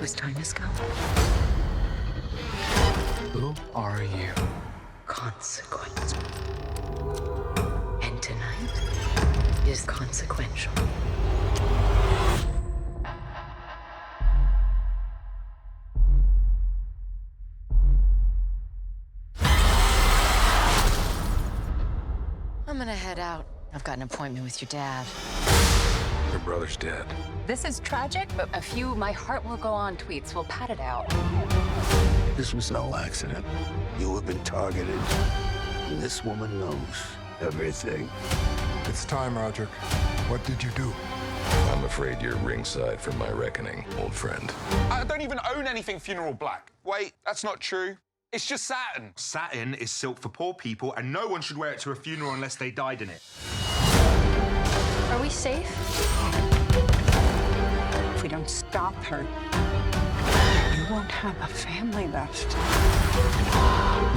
whose time has come. Who are you? Consequence. And tonight is consequential. I'm gonna head out. I've got an appointment with your dad. Your brother's dead. This is tragic, but a few "my heart will go on" tweets will pad it out. This was no accident. You have been targeted. And this woman knows everything. It's time, Roderick. What did you do? I'm afraid you're ringside for my reckoning, old friend. I don't even own anything Funeral Black. Wait, that's not true. It's just satin. Satin is silk for poor people, and no one should wear it to a funeral unless they died in it. Are we safe? If we don't stop her, you won't have a family left.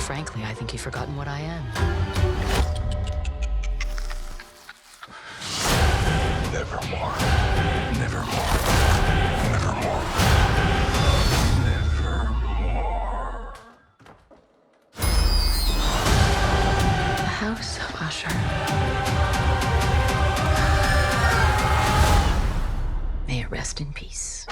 Frankly, I think you've forgotten what I am. Nevermore. Nevermore. Nevermore. Nevermore. The House of Usher. May it rest in peace.